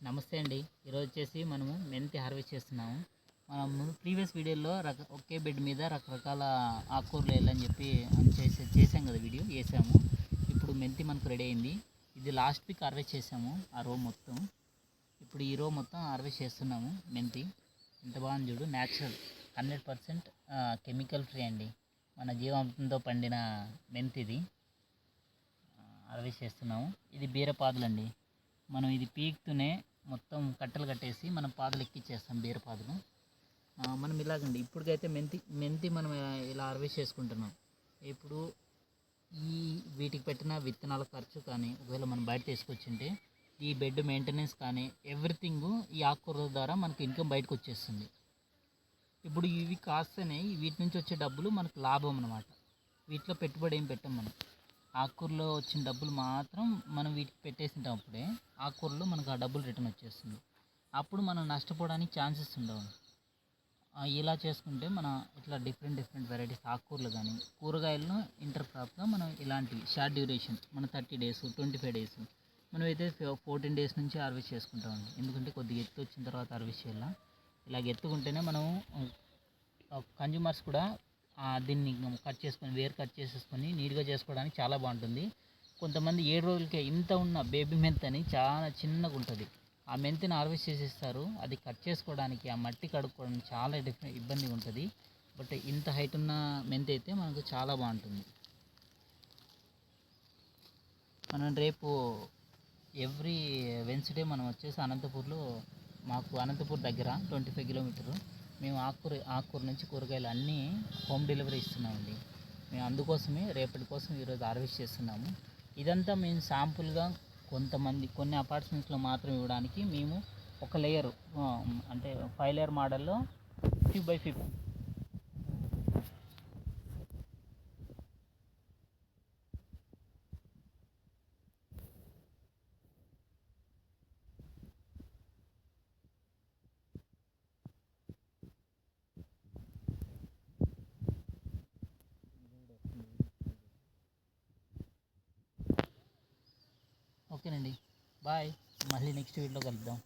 నమస్తే అండి. ఈరోజు వచ్చేసి మనము మెంతి హార్వెస్ట్ చేస్తున్నాము. మనము ప్రీవియస్ వీడియోలో ఒకే బెడ్ మీద రకరకాల ఆకుకూరలు వేయాలని చెప్పి చేసాం కదా, వీడియో వేసాము. ఇప్పుడు మెంతి మనకు రెడీ అయింది. ఇది లాస్ట్ వీక్ హార్వెస్ట్ చేసాము ఆ రో మొత్తం. ఇప్పుడు ఈ రో మొత్తం హార్వెస్ట్ చేస్తున్నాము. మెంతి ఎంత బాగుంది చూడు, న్యాచురల్ 100% కెమికల్ ఫ్రీ అండి. మన జీవామృతంతో పండిన మెంతి ఇది హార్వెస్ట్ చేస్తున్నాము. ఇది బీరపాదులండి. మనం ఇది పీకుతూనే మొత్తం కట్టెలు కట్టేసి మనం పాదులు ఎక్కిచ్చేస్తాం, బీరపాదులు. మనం ఇలాగండి ఇప్పటికైతే మెంతి మనం ఇలా హార్వెస్ట్ చేసుకుంటున్నాం. ఇప్పుడు వీటికి పెట్టిన విత్తనాల ఖర్చు కానీ, ఒకవేళ మనం బయట తీసుకొచ్చింటే ఈ బెడ్ మెయింటెనెన్స్ కానీ ఎవ్రీథింగ్ ఈ ఆకుకూరల ద్వారా మనకు ఇన్కమ్ బయటకు వచ్చేస్తుంది. ఇప్పుడు ఇవి కాస్తేనే వీటి నుంచి వచ్చే డబ్బులు మనకు లాభం అన్నమాట. వీటిలో పెట్టుబడి ఏం పెట్టాం మనం. ఆకుకూరలో వచ్చిన డబ్బులు మాత్రం మనం వీటికి పెట్టేసింటాం. అప్పుడే ఆకుకూరలో మనకు ఆ డబ్బులు రిటర్న్ వచ్చేస్తుంది. అప్పుడు మనం నష్టపోవడానికి ఛాన్సెస్ ఉండవు. ఇలా చేసుకుంటే మనం ఇట్లా డిఫరెంట్ వెరైటీస్ ఆకుకూరలు కానీ కూరగాయలను ఇంటర్ క్రాప్గా మనం ఇలాంటివి షార్ట్ డ్యూరేషన్ మన 30 days 25 days మనమైతే 14 days నుంచి హార్వెస్ట్ చేసుకుంటామండి. ఎందుకంటే కొద్దిగా ఎత్తు వచ్చిన తర్వాత హార్వెస్ట్ చేయాలి. ఇలాగ ఎత్తుకుంటేనే మనం కన్జ్యూమర్స్ కూడా దీన్ని వేరు కట్ చేసేసుకొని నీట్గా చేసుకోవడానికి చాలా బాగుంటుంది. కొంతమంది 7 రోజులకే ఇంత ఉన్న బేబీ మెంతి అని చాలా చిన్నగా ఉంటుంది, ఆ మెంతిని హార్వెస్ట్ చేసేస్తారు. అది కట్ చేసుకోవడానికి, ఆ మట్టి కడుక్కోవడానికి చాలా ఇబ్బందిగా ఉంటుంది. బట్ ఇంత హైట్ ఉన్న మెంతి అయితే మనకు చాలా బాగుంటుంది. మనం రేపు ఎవ్రీ వెన్స్డే మనం వచ్చేసి అనంతపూర్లో, మాకు అనంతపూర్ దగ్గర 25 కిలోమీటరు, మేము ఆకుకూర నుంచి కూరగాయలు అన్నీ హోమ్ డెలివరీ ఇస్తున్నామండి. మేము అందుకోసమే రేపటి కోసం ఈరోజు హార్వెస్ట్ చేస్తున్నాము. ఇదంతా మేము శాంపుల్గా కొన్ని అపార్ట్మెంట్స్లో మాత్రం ఇవ్వడానికి మేము ఒక లేయరు, అంటే 5 లేయర్ మోడల్లో 50x50. ఓకేనండి, బాయ్. మళ్ళీ నెక్స్ట్ వీడియోలో కలుద్దాం.